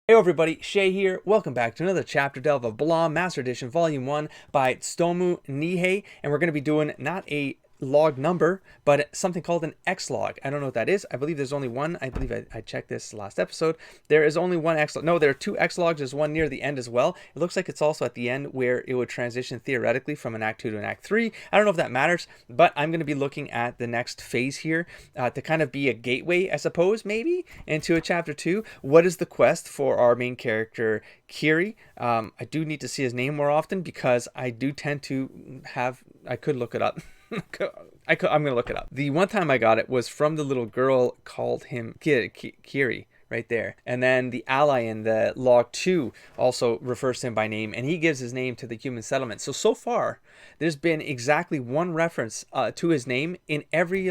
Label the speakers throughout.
Speaker 1: Hey everybody, Shay here. Welcome back to another chapter delve of Blah Master Edition Volume 1 by Tsutomu Nihei. And we're going to be doing not a log number, but something called an X log. I don't know what that is. I believe there's only one. I believe I checked this last episode. There is only one X log. No, there are two X logs. There's one near the end as well. It looks like it's also at the end where it would transition theoretically from an Act 2 to an Act 3. I don't know if that matters, but I'm going to be looking at the next phase here to kind of be a gateway, I suppose, maybe, into a Chapter 2. What is the quest for our main character, Kiri? I do need to see his name more often because I do tend to have... I could look it up. I'm going to look it up. The one time I got it was from the little girl called him Kiri. Right there. And then the ally in the log 2 also refers to him by name, and he gives his name to the human settlement. So far, there's been exactly one reference to his name in every one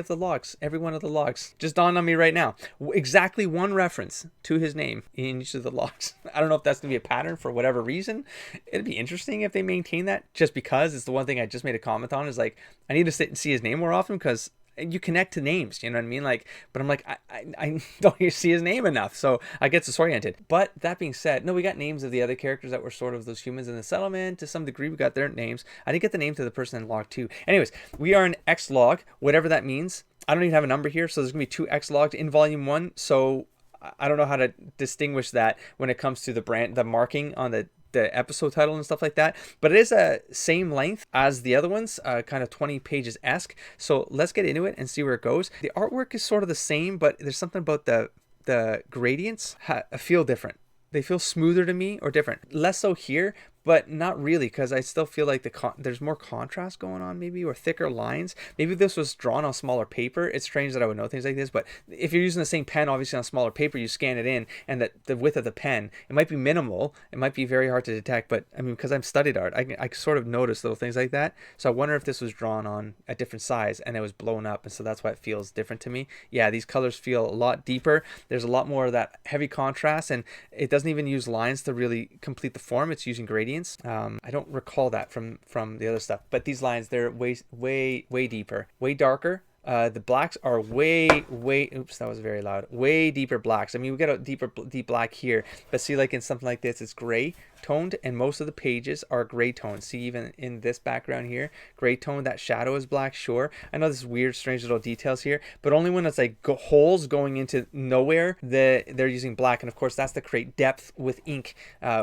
Speaker 1: of the logs. Just dawned on me right now. Exactly one reference to his name in each of the logs. I don't know if that's going to be a pattern for whatever reason. It'd be interesting if they maintain that, just because it's the one thing I just made a comment on, is like, I need to sit and see his name more often because you connect to names, you know what I mean? Like, but I'm like, I don't see his name enough, so I get disoriented. But that being said, no, we got names of the other characters that were sort of those humans in the settlement. To some degree, we got their names. I didn't get the name to the person in log 2. Anyways, we are in X log, whatever that means. I don't even have a number here, so there's gonna be 2 X logs in volume 1. So I don't know how to distinguish that when it comes to the marking on the episode title and stuff like that, but it is a same length as the other ones, kind of 20 pages esque. So let's get into it and see where it goes. The artwork is sort of the same, but there's something about the gradients feel different. They feel smoother to me, or different. Less so here, but not really, because I still feel like there's more contrast going on, maybe, or thicker lines. Maybe this was drawn on smaller paper. It's strange that I would know things like this, but if you're using the same pen, obviously on smaller paper, you scan it in, and the width of the pen, it might be minimal. It might be very hard to detect, but I mean, because I've studied art, I sort of notice little things like that. So I wonder if this was drawn on a different size and it was blown up, and so that's why it feels different to me. Yeah, these colors feel a lot deeper. There's a lot more of that heavy contrast, and it doesn't even use lines to really complete the form. It's using gradients. I don't recall that from the other stuff, but these lines, they're way deeper, way darker. The blacks are way, oops, that was very loud, way deeper blacks. I mean, we got a deep black here, but see, like in something like this, it's gray toned, and most of the pages are gray toned. See, even in this background here, gray toned. That shadow is black, sure. I know this is weird, strange little details here, but only when it's like holes going into nowhere, they're using black. And of course, that's to create depth with ink,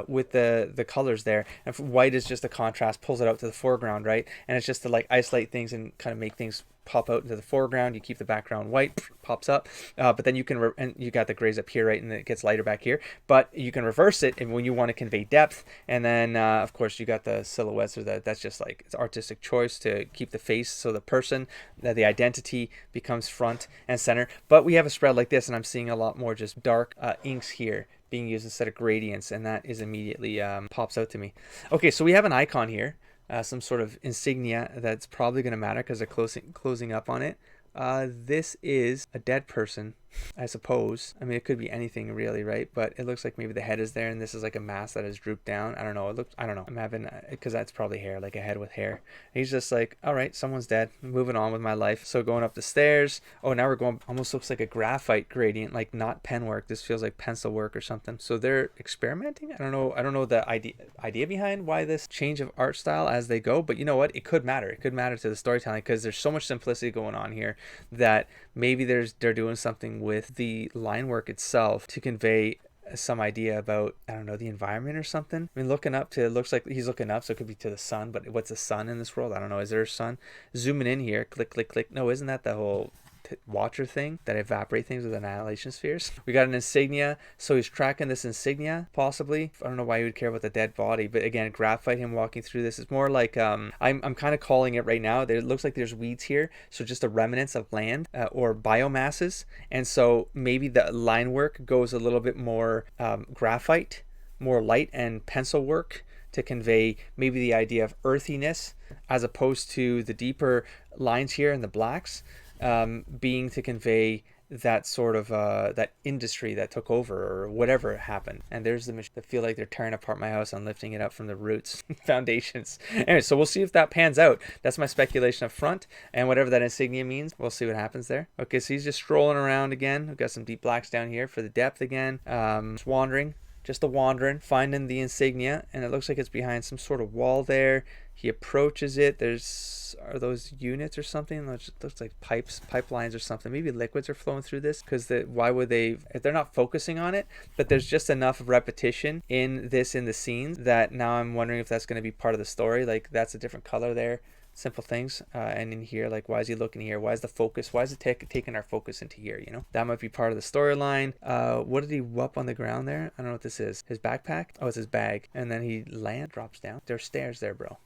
Speaker 1: with the colors there. And white is just a contrast, pulls it out to the foreground, right? And it's just to like isolate things and kind of make things pop out into the foreground. You keep the background white, pops up, but then you can and you got the grays up here, right, and it gets lighter back here, but you can reverse it and when you want to convey depth. And then of course you got the silhouettes, or that's just like, it's artistic choice to keep the face, so the person, the identity becomes front and center. But we have a spread like this, and I'm seeing a lot more just dark inks here being used instead of gradients, and that is immediately pops out to me. Okay, so we have an icon here, some sort of insignia that's probably going to matter because they're closing up on it. This is a dead person, I suppose. I mean, it could be anything really, right? But it looks like maybe the head is there, and this is like a mask that is drooped down. I don't know. I don't know. I'm having, because that's probably hair, like a head with hair. He's just like, all right, someone's dead. I'm moving on with my life. So going up the stairs. Oh, now we're going, almost looks like a graphite gradient, like not pen work. This feels like pencil work or something. So they're experimenting. I don't know the idea behind why this change of art style as they go, but you know what? It could matter. It could matter to the storytelling, because there's so much simplicity going on here that maybe they're doing something with the line work itself to convey some idea about, I don't know, the environment or something. I mean, looking up to, it looks like he's looking up, so it could be to the sun, but what's the sun in this world? I don't know. Is there a sun? Zooming in here, click, click, click. No, isn't that the whole watcher thing that evaporate things with annihilation spheres? We got an insignia, so he's tracking this insignia possibly. I don't know why he would care about the dead body, but again, graphite, him walking through this is more like I'm kind of calling it right now, it looks like there's weeds here, so just the remnants of land or biomasses, and so maybe the line work goes a little bit more graphite, more light and pencil work to convey maybe the idea of earthiness, as opposed to the deeper lines here in the blacks being to convey that sort of that industry that took over or whatever happened. And there's the machine. I feel like they're tearing apart my house and lifting it up from the roots foundations. Anyway, so we'll see if that pans out. That's my speculation up front, and whatever that insignia means, we'll see what happens there. Okay, so he's just strolling around again. We've got some deep blacks down here for the depth again. Just wandering just a wandering, finding the insignia, and it looks like it's behind some sort of wall there. He approaches it. Are those units or something? It looks like pipelines or something. Maybe liquids are flowing through this, because why would they, if they're not focusing on it? But there's just enough repetition in the scenes that now I'm wondering if that's going to be part of the story. Like, that's a different color there. Simple things. And in here, like, why is he looking here? Why is the focus? Why is it taking our focus into here? You know, that might be part of the storyline. What did he whoop on the ground there? I don't know what this is. His backpack? Oh, it's his bag. And then he drops down. There's stairs there, bro.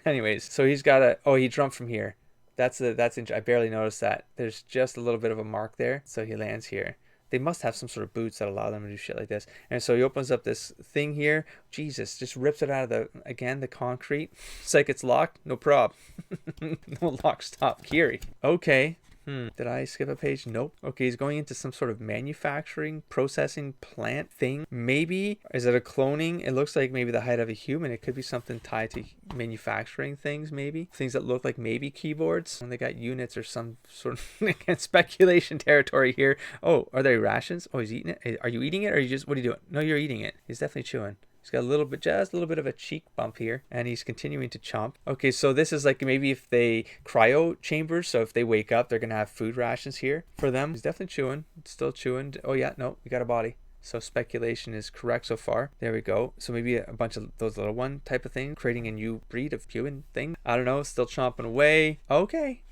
Speaker 1: Anyways, so he's got he jumped from here. I barely noticed that. There's just a little bit of a mark there. So he lands here. They must have some sort of boots that allow them to do shit like this. And so he opens up this thing here. Jesus, just rips it out of the concrete. It's like it's locked. No prob. No lock, stop, Kiri. Okay. Did I skip a page? Nope. Okay, he's going into some sort of manufacturing, processing plant thing. Maybe, is it a cloning? It looks like maybe the height of a human. It could be something tied to manufacturing things, maybe. Things that look like maybe keyboards. And they got units or some sort of speculation territory here. Oh, are they rations? Oh, he's eating it. Are you eating it, or are you just, what are you doing? No, you're eating it. He's definitely chewing. He's got just a little bit of a cheek bump here, and he's continuing to chomp. Okay, so this is like maybe if they cryo chambers, so if they wake up, they're gonna have food rations here for them. He's definitely chewing, still chewing. Oh yeah, no, we got a body. So speculation is correct so far. There we go. So maybe a bunch of those little one type of thing, creating a new breed of human thing. I don't know. Still chomping away. Okay.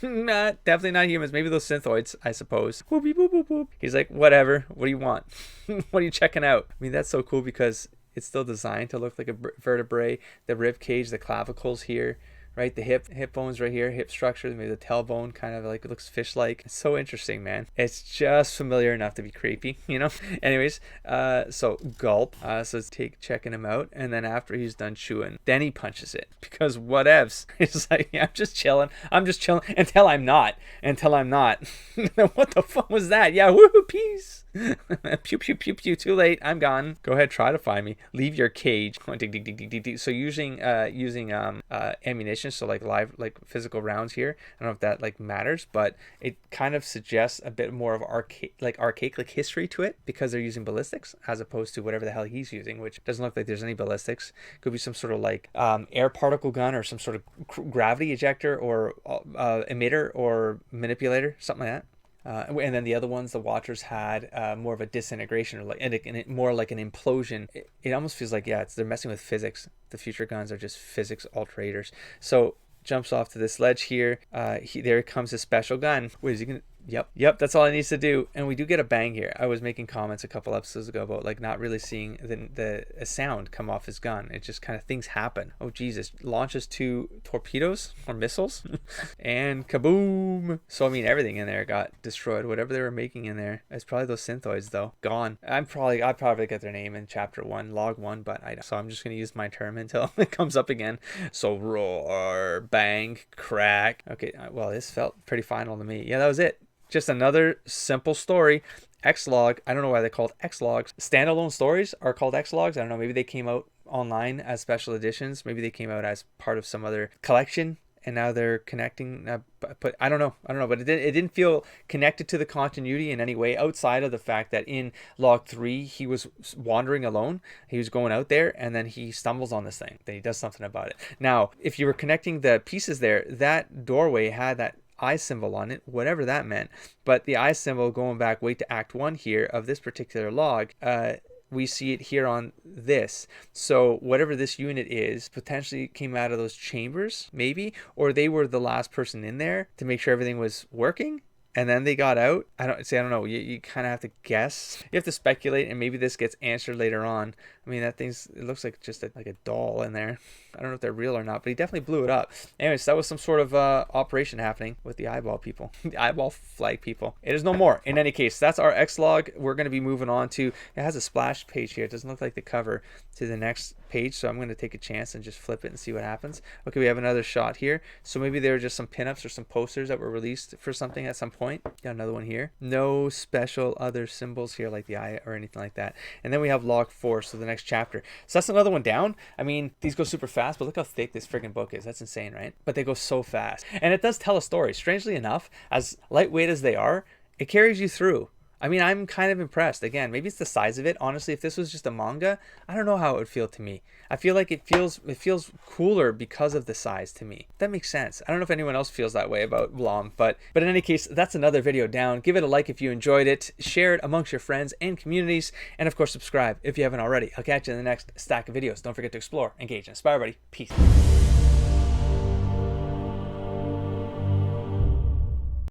Speaker 1: Definitely not humans. Maybe those synthoids, I suppose. Boop, boop, boop, boop. He's like, whatever. What do you want? What are you checking out? I mean, that's so cool because it's still designed to look like a vertebrae. The rib cage, the clavicles here, right? The hip bones right here, hip structure, maybe the tailbone kind of like, it looks fish-like. It's so interesting, man. It's just familiar enough to be creepy, you know? Anyways, so gulp. So let's checking him out. And then after he's done chewing, then he punches it, because whatevs. He's like, yeah, I'm just chilling until I'm not. What the fuck was that? Yeah, woohoo, peace. Pew pew pew pew, too late, I'm gone. Go ahead, try to find me. Leave your cage. So using ammunition, so like live, like physical rounds here. I don't know if that like matters, but it kind of suggests a bit more of archaic like history to it, because they're using ballistics as opposed to whatever the hell he's using, which doesn't look like there's any ballistics. Could be some sort of like air particle gun, or some sort of gravity ejector, or emitter, or manipulator, something like that. And then the other ones, the Watchers had more of a disintegration, or like more like an implosion. It almost feels like, yeah, they're messing with physics. The future guns are just physics alterators. So jumps off to this ledge here. There comes his special gun. Wait, is he gonna? Yep, that's all it needs to do. And we do get a bang here. I was making comments a couple episodes ago about like not really seeing a sound come off his gun. It just kind of, things happen. Oh Jesus, launches 2 torpedoes or missiles and kaboom. So I mean, everything in there got destroyed. Whatever they were making in there. It's probably those synthoids though. Gone. I probably get their name in chapter 1, log 1, but so I'm just gonna use my term until it comes up again. So roar, bang, crack. Okay, well, this felt pretty final to me. Yeah, that was it. Just another simple story. X-Log. I don't know why they're called X-Logs. Standalone stories are called X-Logs. I don't know. Maybe they came out online as special editions. Maybe they came out as part of some other collection, and now they're connecting. But I don't know. But it didn't feel connected to the continuity in any way, outside of the fact that in log 3 he was wandering alone. He was going out there, and then he stumbles on this thing. Then he does something about it. Now, if you were connecting the pieces there, that doorway had that eye symbol on it, whatever that meant. But the eye symbol, going back way to Act 1 here of this particular log, we see it here on this. So whatever this unit is potentially came out of those chambers, maybe, or they were the last person in there to make sure everything was working, and then they got out. I don't know. You kind of have to guess. You have to speculate, and maybe this gets answered later on. I mean, it looks like just like a doll in there. I don't know if they're real or not, but he definitely blew it up. Anyways, that was some sort of operation happening with the eyeball people. The eyeball flag people. It is no more. In any case, that's our X-Log. We're going to be moving on to, it has a splash page here. It doesn't look like the cover, to the next page, so I'm going to take a chance and just flip it and see what happens. Okay, we have another shot here. So maybe there were just some pinups or some posters that were released for something at some point. Got another one here. No special other symbols here like the eye or anything like that. And then we have log 4, so the next chapter. So that's another one down. I mean, these go super fast, but look how thick this friggin' book is. That's insane, right? But they go so fast. And it does tell a story. Strangely enough, as lightweight as they are, it carries you through. I mean, I'm kind of impressed. Again, maybe it's the size of it. Honestly, if this was just a manga, I don't know how it would feel to me. I feel like it feels cooler because of the size to me. That makes sense. I don't know if anyone else feels that way about Blom, but in any case, that's another video down. Give it a like if you enjoyed it. Share it amongst your friends and communities, and of course, subscribe if you haven't already. I'll catch you in the next stack of videos. Don't forget to explore, engage, and inspire, buddy. Peace.